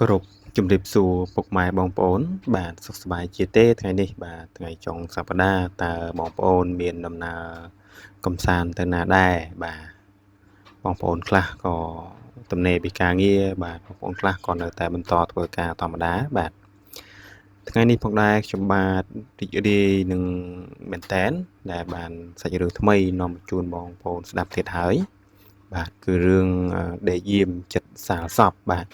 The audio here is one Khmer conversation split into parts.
គោរពជំរាបសួរពុកម៉ែបងប្អូនបាទសុខសប្បាយជាទេថ្ងៃនេះបាទថ្ងៃចុងសប្តាហ៍តើបងប្អូនមានដំណើរកំសាន្តទៅណាដែរបាទបងប្អូនខ្លះក៏ទំនេរពីការងារបាទបងប្អូនខ្លះក៏នៅតែបន្តធ្វើការធម្មតាបាទថ្ងៃនេះផងដែរខ្ញុំបាទរីករាយនឹងមែនតែនដែលបានសាច់រឿងថ្មីនាំជូនបងប្អូនស្ដាប់ទៀតហើយបាទគឺរឿងដេកយាមចិត្តសាលសពបាទ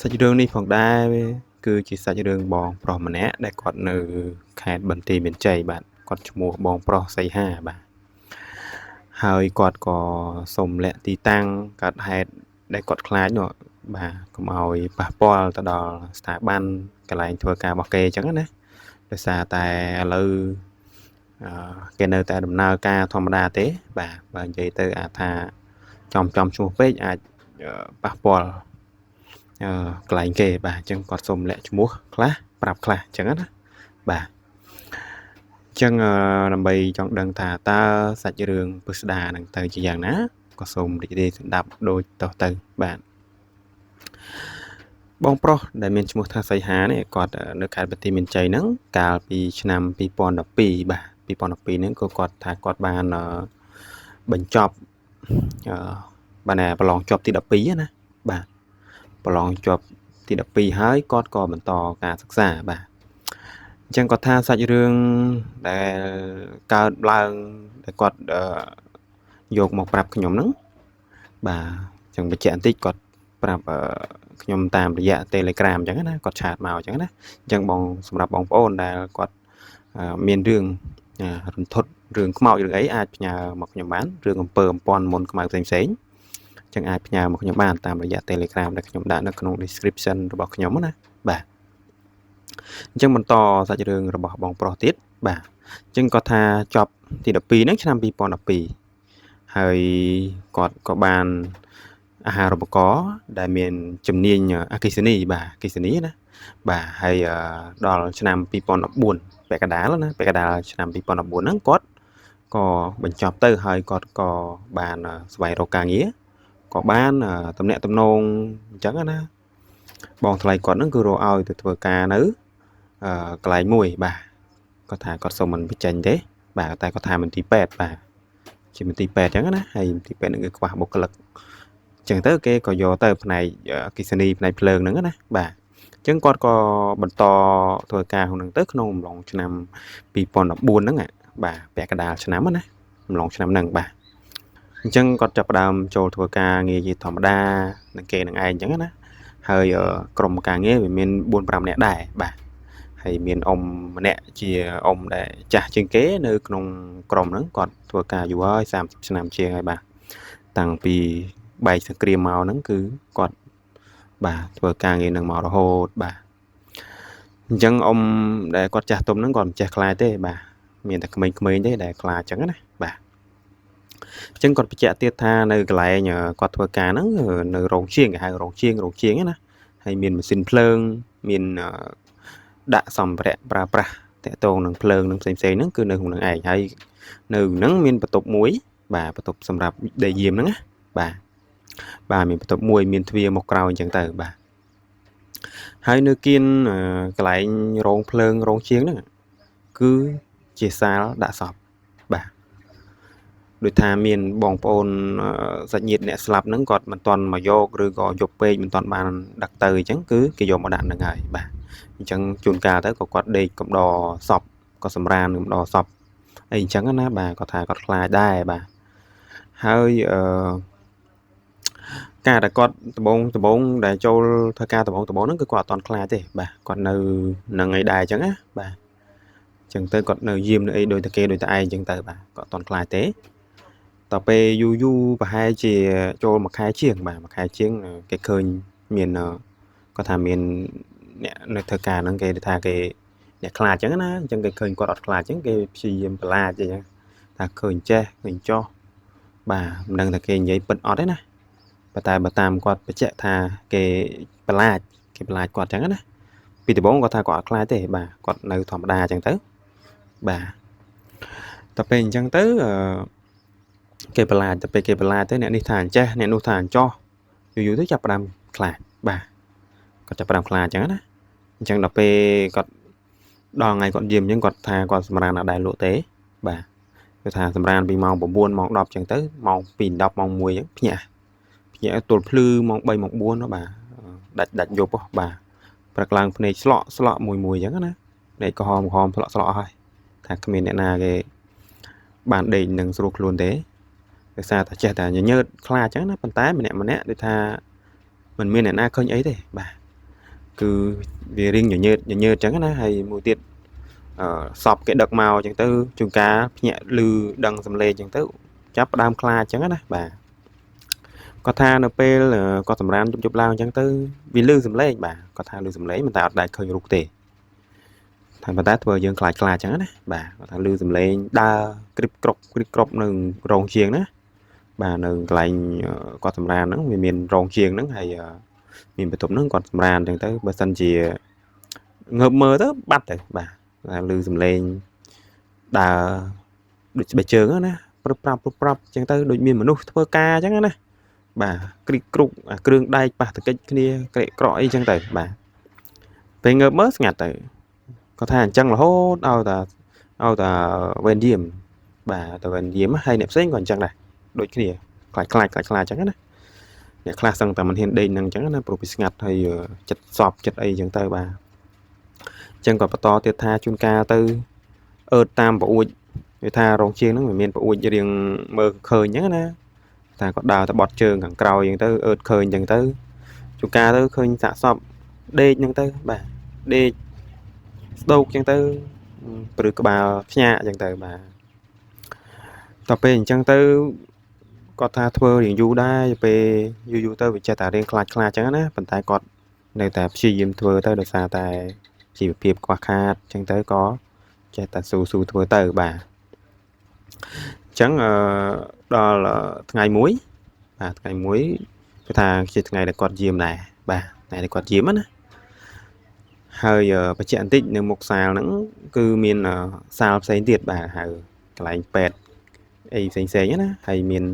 សាច់រឿងនេះផងដែរគឺជាសាច់រឿងបងប្រុសម្នាក់ដែលគាត់នៅខេត្តបន្ទាយមានជ័យបាទគាត់ឈ្មោះបងប្រុសសីហាបាទហើយគាត់ក៏សុំលាក់ទីតាំងកាត់ហេតុដែលគាត់ខ្លាចនោះបាទកុំឲ្យប៉ះពាល់ទៅដល់ស្ថាប័នកន្លែងធ្វើការរបស់គេអញ្ចឹងណាដោយសារតែឥឡូវគេនៅតែដំណើរការធម្មតាទេបាទបើនិយាយទៅអាចថាចំឈ្មោះពេកអាចប៉ះពាល់កន្លែងគេបាទអញ្ចឹងគាត់សុំលាក់ឈ្មោះខ្លះប្រាប់ខ្លះអញ្ចឹងណាបាទអញ្ចឹងដើម្បីចង់ដឹងថាតើសាច់រឿងពិស្ដារនឹងទៅជាយ៉ាងណាក៏សូមរីករាយស្ដាប់ដូចតទៅបាទបងប្រុសដែលមានឈ្មោះថាសីហានេះគាត់នៅខេត្តបន្ទាយមានជ័យហ្នឹងកាលពីឆ្នាំ2012បាទ2012ហ្នឹងក៏គាត់ថាគាត់បានបញ្ចប់បានប្រឡងជាប់ទី12ណាបាទប្រឡងជាប់ទី12ហើយគាត់ក៏បន្តការសិក្សាបាទអញ្ចឹងគាត់ថាសាច់រឿងដែលកើតឡើងដែលគាត់យកមកប្រាប់ខ្ញុំហ្នឹងបាទអញ្ចឹងបញ្ជាក់បន្តិចគាត់ប្រាប់ខ្ញុំតាមរយៈ Telegram អញ្ចឹងណាគាត់ឆាតមកអញ្ចឹងណាអញ្ចឹងសម្រាប់បងប្អូនដែលគាត់មានរឿងរន្ធត់រឿងខ្មោចរឿងអីអាចផ្ញើមកខ្ញុំបានរឿងអំពើអំព័ន្ធមុនខ្មៅផ្សេងៗចឹងអាចផ្ញើមកខ្ញុំបានតាមរយៈ Telegram ដែលខ្ញុំដាក់នៅក្នុង description របស់ខ្ញុំណាបាទអញ្ចឹងបន្តសាច់រឿងរបស់បងប្រុសទៀតបាទអញ្ចឹងគាត់ថាចប់ទី12ហ្នឹងឆ្នាំ2012ហើយគាត់ក៏បានអាហារូបករណ៍ដែលមានជំនាញអគ្គិសនីបាទអគ្គិសនីណាបាទហើយដល់ឆ្នាំ2014ពាក់កណ្ដាលណាពាក់កណ្ដាលឆ្នាំ2014ហ្នឹងគាត់ក៏បញ្ចប់ទៅហើយគាត់ក៏បានស្វែងរកការងារក៏បានតំណែងតំណងអញ្ចឹងណាបងថ្លៃគាត់ហ្នឹងគឺរកឲ្យទៅធ្វើការនៅកន្លែងមួយបាទគាត់ថាគាត់សុំមិនបញ្ចេញទេបាទតែគាត់ថាមន្ទីរពេទ្យបាទជាមន្ទីរពេទ្យអញ្ចឹងណាហើយមន្ទីរពេទ្យហ្នឹងគឺខ្វះបុគ្គលិកអញ្ចឹងទៅគេក៏យកទៅផ្នែកអគ្គិសនីផ្នែកភ្លើងហ្នឹងណាបាទអញ្ចឹងគាត់ក៏បន្តធ្វើការក្នុងហ្នឹងទៅក្នុងអំឡុងឆ្នាំ2014ហ្នឹងបាទពាក់កណ្ដាលឆ្នាំណាអំឡុងឆ្នាំហ្នឹងបាទអញ្ចឹងគាត់ចាប់ផ្ដើមចូលធ្វើការងារជាធម្មតានឹងគេនឹងឯងអញ្ចឹងណាហើយក្រុមការងារវាមាន 4-5 នាក់ដែរបាទហើយមានអ៊ំម្នាក់ជាអ៊ំដែលចាស់ជាងគេនៅក្នុងក្រុមហ្នឹងគាត់ធ្វើការយូរហើយ30ឆ្នាំជាងហើយបាទតាំងពីបែកសង្គ្រាមមកហ្នឹងគឺគាត់បាទធ្វើការងារនឹងមករហូតបាទអញ្ចឹងអ៊ំដែលគាត់ចាស់ទុំហ្នឹងគាត់មិនចេះខ្លាចទេបាទមានតែក្មេងៗទេដែលខ្លាចអញ្ចឹងណាបាទអញ្ចឹងគាត់បញ្ជាក់ទៀតថានៅកន្លែងគាត់ធ្វើការហ្នឹងនៅរោងជាងគេហៅរោងជាងណាហើយមានម៉ាស៊ីនភ្លើងមានដាក់សម្ភារៈប្រើប្រាស់តាក់ទងនឹងភ្លើងនឹងផ្សេងៗហ្នឹងគឺនៅក្នុងហ្នឹងឯងហើយនៅហ្នឹងមានបន្ទប់មួយបាទបន្ទប់សម្រាប់ដេកយាមហ្នឹងណាបាទមានបន្ទប់មួយមានទ្វារមកក្រោយអញ្ចឹងទៅបាទហើយនៅគៀនកន្លែងរោងភ្លើងរោងជាងហ្នឹងគឺជាសាលដាក់សពបាទដូចថាមានបងប្អូនសាច់ញាតិអ្នកស្លាប់ហ្នឹងគាត់មិនទាន់មកយកឬក៏យកពេកមិនទាន់បានដឹកទៅអញ្ចឹងគឺគេយកមកដាក់ហ្នឹងហើយបាទអញ្ចឹងជួនកាលទៅក៏គាត់ដេកកំដរសពក៏សម្រានកំដរសពអីអញ្ចឹងណាបាទគាត់ថាគាត់ខ្លាចដែរបាទហើយការដែលគាត់ដំបងដែលចូលធ្វើការដំបងហ្នឹងគឺគាត់អត់តន់ខ្លាចទេបាទគាត់នៅនឹងអីដែរអញ្ចឹងណាបាទអញ្ចឹងទៅគាត់នៅយាមនៅអីដូចតែគេដូចតែឯងអញ្ចឹងទៅបាទគាត់អត់តន់ខ្លាចទេតទៅពេលយូរប្រហែលជាចូល1ខែជាងបាទ1ខែជាងគេឃើញមានគាត់ថាមានអ្នកនៅធ្វើការហ្នឹងគេថាគេអ្នកខ្លាចអញ្ចឹងណាអញ្ចឹងគេឃើញគាត់អត់ខ្លាចអញ្ចឹងគេព្យាយាមបន្លាចអញ្ចឹងថាឃើញចេះឃើញចោះបាទមិនដឹងថាគេនិយាយពិតអត់ទេណាតែបើតាមគាត់បញ្ជាក់ថាគេបន្លាចគាត់អញ្ចឹងណាពីដំបូងគាត់ថាគាត់អត់ខ្លាចទេបាទគាត់នៅធម្មតាអញ្ចឹងទៅបាទតែពេលអញ្ចឹងទៅគេបន្លាចទៅអ្នកនេះថាអញ្ចេះអ្នកនោះថាអញ្ចោះយូរទៅចាប់ផ្ដើមខ្លាចបាទ គាត់ចាប់ផ្ដើមខ្លាចអញ្ចឹងណាអញ្ចឹងដល់ពេលគាត់ដល់ថ្ងៃគាត់យាមអញ្ចឹងគាត់ថាគាត់សម្រានអត់ដែរលក់ទេបាទគាត់ថាសម្រានពីម៉ោង9ម៉ោង10អញ្ចឹងទៅម៉ោង2 10ម៉ោង1អញ្ចឹងភ្ញាក់ទល់ភ្លឺម៉ោង3ម៉ោង4បាទដាច់យប់បាទព្រឹកឡើងភ្នែកស្លក់មួយអញ្ចឹងណាភ្នែកក្រហមស្លក់អស់ហើយថាគ្មានអ្នកណាគេបានដេកនឹងស្រួលខ្លួនទេដោយសារតែចេះតែញើតខ្លាចអញ្ចឹងណាប៉ុន្តែម្នាក់ដូចថាមិនមានអ្នកណាឃើញអីទេបាទគឺវារៀងញញើតអញ្ចឹងណាហើយមួយទៀតសពគេដឹកមកអញ្ចឹងទៅជួនកាលភ្ញាក់ឮដឹងសំឡេងអញ្ចឹងទៅចាប់ផ្ដើមខ្លាចអញ្ចឹងណាបាទគាត់ថានៅពេលគាត់សម្រានជប់ឡើងអញ្ចឹងទៅវាឮសំឡេងបាទគាត់ថាឮសំឡេងមិនតែអត់ដែរឃើញរូបទេតែប៉ុន្តែធ្វើយើងខ្លាចអញ្ចឹងណាបាទគាត់ថាឮសំឡេងដើរគ្រីបគ្របនៅរោងជាងណាបាទនៅកន្លែងគាត់សម្រានហ្នឹងវាមានរោងជាងហ្នឹងហើយមានបន្ទប់ហ្នឹងគាត់សម្រានអញ្ចឹងទៅបើសិនជាងើបមើលទៅបាត់ទៅបាទឮសំឡេងដើរដូចស្បែកជើងណាព្រឹបប្រាប់អញ្ចឹងទៅដូចមានមនុស្សធ្វើការអញ្ចឹងណាបាទគ្រីកគ្រុកគ្រឿងដែកប៉ះតកិច្ចគ្នាក្រែកក្រក់អីចឹងទៅបាទពេលងើបមើលស្ងាត់ទៅគាត់ថាអញ្ចឹងរហូតឲ្យតាវេនយាមបាទតាវេនយាមហើយអ្នកផ្សេងក៏អញ្ចឹងដែរដូចគ្នាខ្លាចអញ្ចឹងណាអ្នកខ្លះសឹងតែមិនហ៊ានដេកនឹងអញ្ចឹងណាព្រោះវាស្ងាត់ហើយចិត្តសពចិត្តអីអញ្ចឹងទៅបាទអញ្ចឹងគាត់បន្តទៀតថាជួនកាលទៅអឺតតាមប្អួចវាថារោងជាងហ្នឹងវាមានប្អួចរៀងមើលឃើញអញ្ចឹងណាតែគាត់ដើរទៅបត់ជើងខាងក្រោយអញ្ចឹងទៅអឺតឃើញអញ្ចឹងទៅជួនកាលទៅឃើញសាកសពដេកហ្នឹងទៅបាទដេកស្ដោកអញ្ចឹងទៅព្រឹកក្បាលភ្ញាក់អញ្ចឹងទៅបាទតទៅពេលអញ្ចឹងទៅគាត់ថាធ្វើរៀងយូរដែរពេលយូរទៅវាចេះតែរៀងខ្លាចអញ្ចឹងណាប៉ុន្តែគាត់នៅតែព្យាយាមធ្វើទៅដោយសារតែជីវភាពខ្វះខាតអញ្ចឹងទៅក៏ចេះតែស៊ូធ្វើទៅបាទអញ្ចឹងដល់ថ្ងៃមួយគឺថាជាថ្ងៃដែលគាត់យាមដែរបាទថ្ងៃដែលគាត់យាមណាហើយបញ្ជាក់បន្តិចនៅមុខសាលហ្នឹងគឺមានសាលផ្សេងទៀតបាទហៅកន្លែងពេទ្យអីផ្សេងណាហើយមាន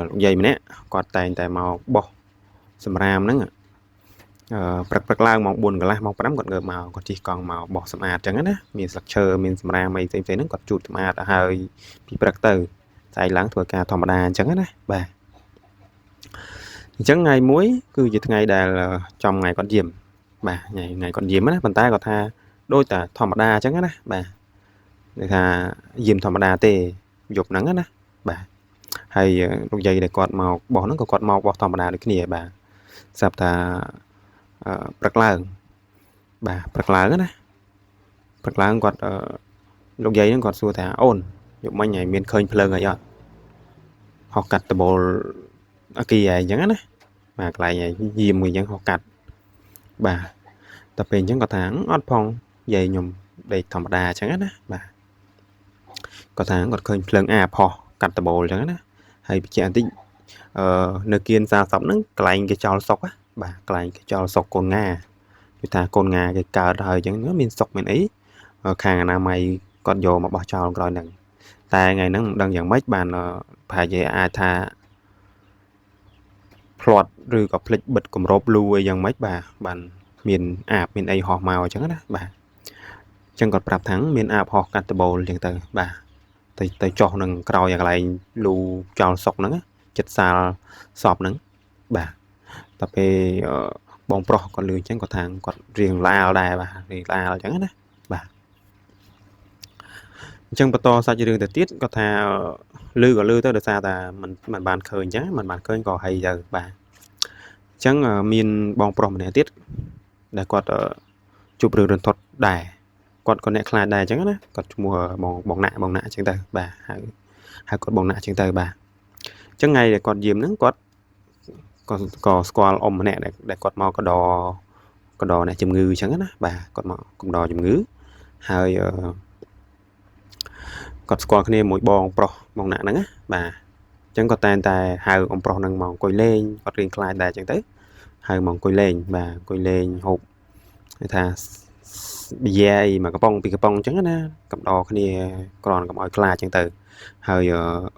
លោកយាយម្នាក់គាត់តែងតែមកបោះសម្រាមហ្នឹងព្រឹកឡើងម៉ោង 4 កន្លះម៉ោង 5គាត់ងើបមកគាត់ជិះកង់មកបោះសម្អាតអញ្ចឹងណាមានស្លឹកឈើមានសម្រាមអីផ្សេងហ្នឹងគាត់ជូតសម្អាតទៅហើយពីព្រឹកទៅស្អែកឡើងធ្វើការធម្មតាអញ្ចឹងណាបាទអញ្ចឹងថ្ងៃមួយគឺជាថ្ងៃដែលចំថ្ងៃគាត់យាមបាទថ្ងៃគាត់យាមណាប៉ុន្តែគាត់ថាដូចតែធម្មតាអញ្ចឹងណាបាទគេថាយាមធម្មតាទេយប់ហ្នឹងណាបាទហើយលោកយាយដែលគាត់មកបោះហ្នឹងក៏គាត់មកបោះធម្មតាដូចគ្នាបាទស្រាប់ថាព្រឹកឡើងបាទព្រឹកឡើងណាព្រឹកឡើងគាត់លោកយាយហ្នឹងគាត់សួរថាអូនយប់មិញហើយមានឃើញភ្លើងអីអត់ហោះកាត់ដបូលអគីអីអញ្ចឹងណាបាទកន្លែងយាមមួយអញ្ចឹងហោះកាត់បាទតែពេលអញ្ចឹងគាត់ថាអត់ផងយាយខ្ញុំដេកធម្មតាអញ្ចឹងណាបាទគាត់ថាគាត់ឃើញភ្លើងអាផោះកាត់ដបូលអញ្ចឹងណាហើយបញ្ជាក់បន្តិចនៅគៀនសារសពហ្នឹងកន្លែងគេចោលសុកបាទកន្លែងគេចោលសុកកូនងាគឺថាកូនងាគេកើតហើយអញ្ចឹងមានសុកមានអីខាងអនាម័យគាត់យកមកបោះចោលក្រោយហ្នឹងតែថ្ងៃហ្នឹងមិនដឹងយ៉ាងម៉េចបានប្រហែលជាអាចថាផ្លាត់ឬក៏ភ្លេចបិទគម្របលូអីយ៉ាងម៉េចបាទបានមានអាបមានអីហោះមកអញ្ចឹងណាបាទអញ្ចឹងគាត់ប្រាប់ថាមានអាបហោះកាត់ដបូលអញ្ចឹងទៅបាទទៅចុះនឹងក្រោយកន្លែងលូចោលសុកហ្នឹងចិត្តសាលសពហ្នឹងបាទតែពេលបងប្រុសគាត់លឺអញ្ចឹងគាត់ថាគាត់រៀងឡាលដែរបាទរៀងឡាលអញ្ចឹងណាបាទអញ្ចឹងបន្តសាច់រឿងទៅទៀតគាត់ថាលឺទៅដោយសារតែมันបានឃើញអញ្ចឹងมันបានឃើញក៏ហីទៅបាទអញ្ចឹងមានបងប្រុសម្នាក់ទៀតដែលគាត់ជួបរឿងរន្ធត់ដែរគាត់ក៏អ្នកខ្លាចដែរអញ្ចឹងណាគាត់ឈ្មោះបងណាក់អញ្ចឹងទៅបាទហៅគាត់បងណាក់អញ្ចឹងទៅបាទអញ្ចឹងថ្ងៃដែលគាត់យាមហ្នឹងគាត់ក៏ស្គាល់អ៊ំម្នាក់ដែលគាត់មកកដអ្នកជំងឺអញ្ចឹងណាបាទគាត់មកកំដរជំងឺហើយគាត់ស្គាល់គ្នាមួយបងប្រុសបងណាក់ហ្នឹងណាបាទអញ្ចឹងគាត់តែងតែហៅអ៊ំប្រុសហ្នឹងមកអង្គុយលេងគាត់រៀងខ្លាចដែរអញ្ចឹងទៅហៅមកអង្គុយលេងបាទអង្គុយលេងហូបគេថាប៊ីយ៉ាអីមកកំប៉ុងពីកំប៉ុងអញ្ចឹងណាកំដរគ្នាគ្រាន់កុំឲ្យខ្លាចអញ្ចឹងទៅហើយ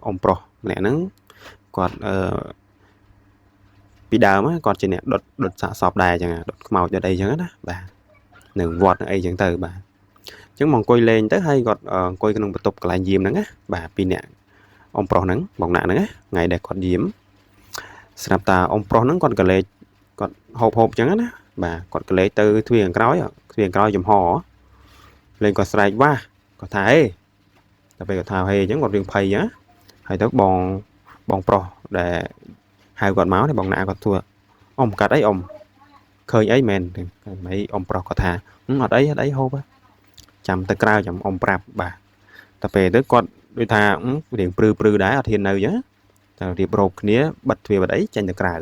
អ៊ំប្រុសម្នាក់ហ្នឹងគាត់ ពីដើមគាត់ជាអ្នកដុតសាកសពដែរចឹងដុតខ្មោចដុតអីចឹងណាបាទនៅវត្តអីចឹងទៅបាទអញ្ចឹងមកអង្គុយលេងទៅហើយគាត់អង្គុយក្នុងបន្ទប់កន្លែងយាមហ្នឹងណាបាទពីរនាក់អ៊ំប្រុសហ្នឹងបងណាក់ហ្នឹងថ្ងៃដែលគាត់យាមស្រាប់តាអ៊ំប្រុសហ្នឹងគាត់ក៏លេចគាត់ហូបចឹងណាបាទគាត់ក៏លេចទៅទ្វារខាងក្រោយចំហលេងគាត់ស្រែកវ៉ាគាត់ថាហេតែពេលគាត់ថាហេអញ្ចឹងគាត់រឿងភ័យណាហើយទៅបងប្រុសដែលហៅគាត់មកទេបងណាក់គាត់ទួអ៊ំកាត់អីអ៊ំឃើញអីមែនមិនអ៊ំប្រុសគាត់ថាអត់អីហូបចាំទៅក្រៅចាំអ៊ំប្រាប់បាទតែពេលទៅគាត់ដូចថារៀងព្រឺដែរអត់ហ៊ាននៅអញ្ចឹងតែរៀបរោបគ្នាបិទទ្វារបាត់អីចេញទៅក្រៅ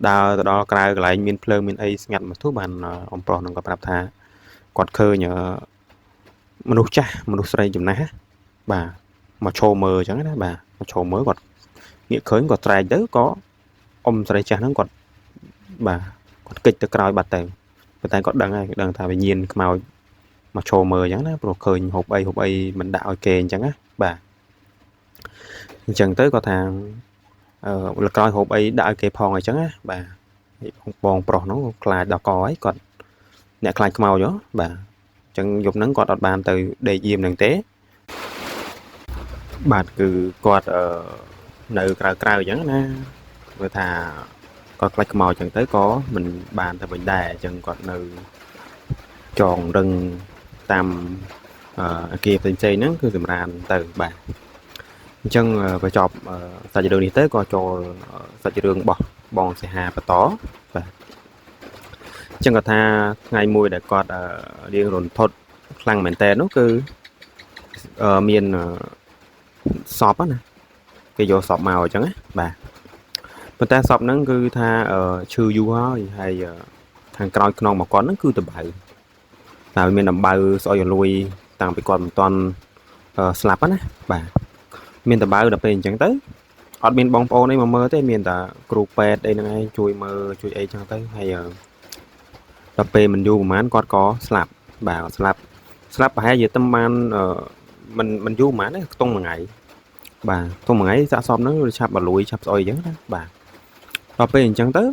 ដើរទៅដល់ក្រៅកន្លែងមានភ្លើងមានអីស្ងាត់មកទូបានអ៊ំប្រុសនឹងគាត់ប្រាប់ថាគាត់ឃើញមនុស្សចាស់មនុស្សស្រីចំណាស់បាទមកឈរមើលអញ្ចឹងណាបាទមកឈរមើលគាត់ងាកឃើញគាត់ត្រែកទៅក៏អ៊ំស្រីចាស់ហ្នឹងគាត់បាទគាត់គេចទៅក្រោយបាត់ទៅប៉ុន្តែគាត់ដឹងថាវិញ្ញាណខ្មោចមកឈរមើលអញ្ចឹងណាព្រោះឃើញហូបអីមិនដាក់ឲ្យគេអញ្ចឹងណាបាទអញ្ចឹងទៅគាត់ថាលើក្រោយហូបអីដាក់ឲ្យគេផងអញ្ចឹងណាបាទបងប្រុសហ្នឹងខ្លាចដល់កហើយគាត់អ្នកខ្លាចខ្មោចហ៎បាទអញ្ចឹងយប់ហ្នឹងគាត់អត់បានទៅដេកយាមហ្នឹងទេបាទគឺគាត់នៅក្រៅអញ្ចឹងណាព្រោះថាគាត់ខ្លាចខ្មោចអញ្ចឹងទៅក៏មិនបានទៅវិញដែរអញ្ចឹងគាត់នៅចងរឹងតាមអាគារផ្សេងហ្នឹងគឺសម្រានទៅបាទអញ្ចឹងបញ្ចប់សាច់រឿងនេះទៅក៏ចូលសាច់រឿងរបស់បងសេហាបន្តបាទអញ្ចឹងគាត់ថាថ្ងៃមួយដែលគាត់រៀងរន្ធត់ខ្លាំងមែនតើនោះគឺមានសពណាគេយកសពមកអញ្ចឹងណាបាទប៉ុន្តែសពហ្នឹងគឺថាឈឺយូរហើយខាងក្រោយខ្នងមកគាត់ហ្នឹងគឺតបៅតែមានដំបៅស្អុយរលួយតាំងពីគាត់មិនទាន់ស្លាប់ណាបាទមានតបៅដល់ពេលអញ្ចឹងទៅអត់មានបងប្អូនអីមកមើលទេមានតែគ្រូពេទ្យអីហ្នឹងឯងជួយមើលជួយអីចឹងទៅហើយដល់ពេលមិនយូរប្រហែលគាត់ក៏ស្លាប់បាទស្លាប់ប្រហែលជាតែបានមិនយូរប្រហែលទេខ្ទង់មួយថ្ងៃបាទខ្ទង់មួយថ្ងៃសាកសពហ្នឹងវាឆាប់បលួយឆាប់ស្អុយអញ្ចឹងណាបាទដល់ពេលអញ្ចឹងទៅ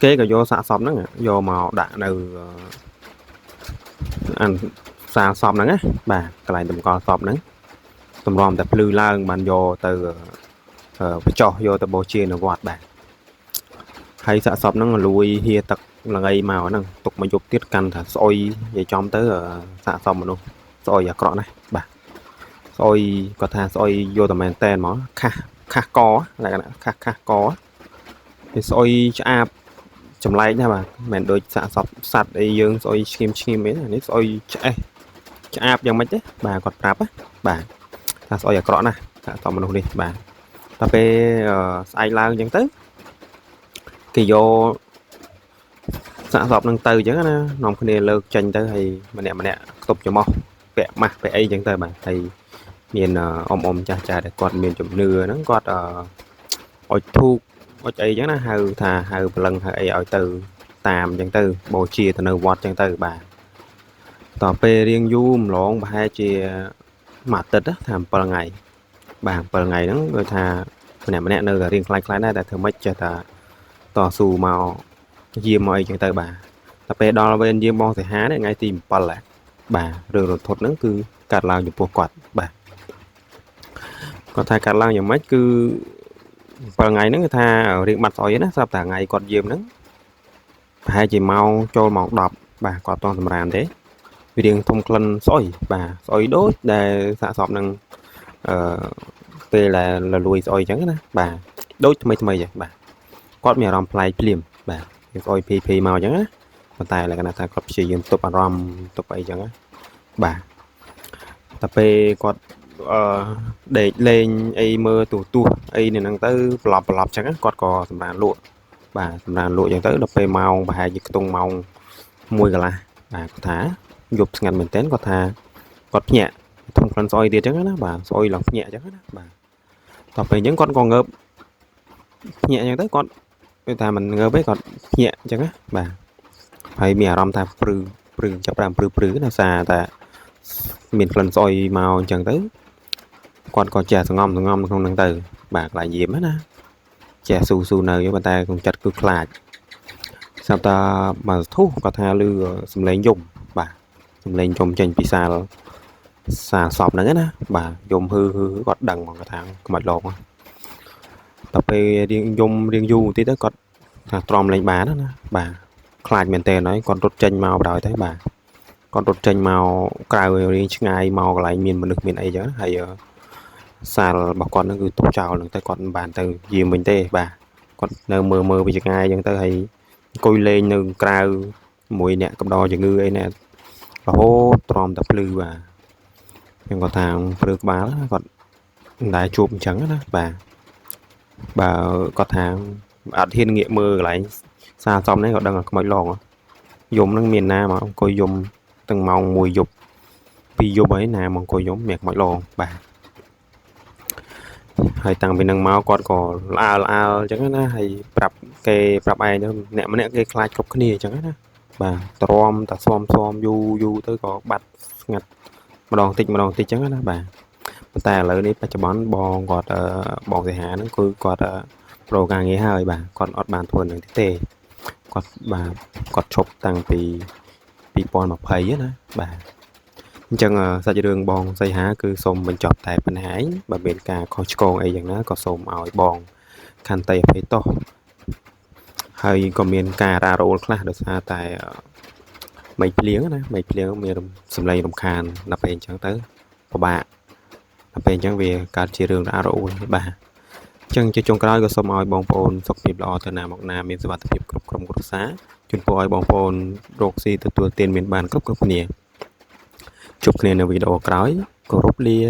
គេក៏យកសាកសពហ្នឹងយកមកដាក់នៅអានសាកសពហ្នឹងណាបាទកន្លែងតម្កល់សពហ្នឹងតម្រាំតែភ្លឺឡើងបានយកទៅបញ្ចុះយកទៅបូជានៅវត្តបាទហើយសាកសពហ្នឹងលួយហៀទឹកល្ងៃមកហ្នឹងទុកមកយប់ទៀតកាន់ថាស្អុយនិយាយចំទៅសាកសពមនុស្សស្អុយអាក្រក់ណាស់បាទស្អុយគាត់ថាស្អុយយកតែមែនតែនមកខាស់កលក្ខណៈខាស់កវាស្អុយឆ្អាបចម្លែកណាស់បាទមិនមែនដូចសាកសពសัตว์អីយើងស្អុយឈាមអីនេះស្អុយឆ្អេះឆ្អាបយ៉ាងម៉េចទេបាទគាត់ប្រាប់បាទថាស្អុយអាក្រក់ណាស់សាកសពមនុស្សនេះបាទតែពេលស្អែកឡើងអញ្ចឹងទៅគេយកសាកសពនឹងទៅអញ្ចឹងណានាំគ្នាលើកចេញទៅហើយម្នាក់ខ្ទប់ច្រមុះពាក់ម៉ាស់ពាក់អីអញ្ចឹងទៅបាទហើយមានអ៊ំចាស់ដែលគាត់មានជំនឿហ្នឹងគាត់អុជធូបអុជអីអញ្ចឹងណាហៅព្រលឹងហៅអីឲ្យទៅតាមអញ្ចឹងទៅបូជាទៅនៅវត្តអញ្ចឹងទៅបាទតពេលរៀងយូរម្លងប្រហែលជាមួយអាទិត្យថា7ថ្ងៃបាទ7ថ្ងៃហ្នឹងដូចថាម្នាក់នៅតែរៀងខ្លាចដែរតែធ្វើម៉េចចេះតែតស៊ូមកយាមមកអីចឹងទៅបាទតែពេលដល់វេនយាមបងសិហានេះថ្ងៃទី7បាទរឿងរន្ធត់ហ្នឹងគឺកាត់ឡើងចំពោះគាត់បាទគាត់ថាកាត់ឡើងយ៉ាងម៉េចគឺ7ថ្ងៃហ្នឹងគឺថារៀងបាត់ស្អុយណាស្រាប់តែថ្ងៃគាត់យាមហ្នឹងប្រហែលជាម៉ោងចូលម៉ោង10បាទគាត់តង់សម្រានទេវារៀងធំក្លិនស្អុយបាទស្អុយដូចដែលសាកសពនឹងពេលដែលលលួយស្អុយអញ្ចឹងណាបាទដូចថ្មីចឹងបាទគាត់មានអារម្មណ៍ប្លែកភ្លាមបាទស្អុយភីមកអញ្ចឹងណាប៉ុន្តែលក្ខណៈថាគាត់ព្យាយាមទប់អារម្មណ៍ទប់អីអញ្ចឹងណាបាទតែពេលគាត់ដេកលេងអីមើលទូអីនេះហ្នឹងទៅប្រឡប់ចឹងគាត់ក៏សម្រានលក់បាទសម្រានលក់អញ្ចឹងទៅដល់ពេលម៉ោងប្រហែលជាខ្ទង់ម៉ោង1កន្លះបាទគាត់ថាយប់ស្ងាត់មែនទែនគាត់ថាគាត់ភ្ញាក់ធំក្លិនស្អុយទៀតអញ្ចឹងណាបាទស្អុយឡើងភ្ញាក់អញ្ចឹងណាបាទដល់ពេលអញ្ចឹងគាត់ក៏ងើបភ្ញាក់អញ្ចឹងទៅគាត់គេថាមិនងើបទេគាត់ភ្ញាក់អញ្ចឹងណាបាទហើយមានអារម្មណ៍ថាព្រឺចាប់តាមព្រឺណាសារតែមានក្លិនស្អុយមកអញ្ចឹងទៅគាត់ក៏ចេះសងំក្នុងហ្នឹងទៅបាទកន្លែងយាមណា trẻ xù nơi với bàn tay cũng chặt cực lại sao ta mà thu có tha lư sầm lên dùng bà sầm lên trong tranh pizza đó xà sọp nữa á bà dùng hư gọt đằng mà có thằng mệt lộn tập về riêng du tí đó có tròn lên bà đó nè bà khai miền tây nói con rút tranh màu đòi thấy bà con rút tranh màu cào đi ngay màu lại miền miền ấy chứ hay xà bà con nó cứ tổ chào lần tới con bàn từ gì mình tê bà con nơi mơ bây giờ ngay dân tới hay coi lên nương cào mùi nè cầm đo chừng ngư ấy nè hố tròn tập lư bà nhưng còn thằng được bà đó còn đại chụp trắng đó bà có thằng ở thiên nghĩa mơ lại xa xong đấy còn đang ở mấy lon dùng nó miền Nam mà ông coi dùng từng màu mùi dục vì dùng ấy nào mà coi giống mẹt mấy lon bà hay tăng bên năng máu con có ao chẳng á hay pรับai nữa nè mà nè cái khai cọc cái này chẳng á bà trom ta xom du tới có bạch ngặt mà đòn tịt chẳng á bà ta lại đi cho bón bòn gọt bòn thì hạ nó cứ gọt pro càng nghe hơi bà còn ọt bàn thuần này tê gọt bà gọt chụp tăng vì bòn mà phầy á bà chẳng sao cho đường bòn xây há cứ xôm mình chọt tại bên hải bà bên cả có con ấy dạng nó có xôm ỏi bòn khăn tay phải to hơi có miền cà ra rô là được xa tại mấy liếng miền sầm lây đồng khàn là bên chẳng tới của bàเป็นจังเวียการเชื่อเรื่องอารมณ์บ่าจังจะจงกล้าก็สมัยบองปอนสกปรกละอตนาหมอกนามีสวัสดิภาพกรบกรมกรุษาจนปล่อยบองปอนโรคซีตัวเตียนเมียนบานกรบกรบเนี่ยจบเนี่ยในวิดีโอกล้อยก็รบเลีย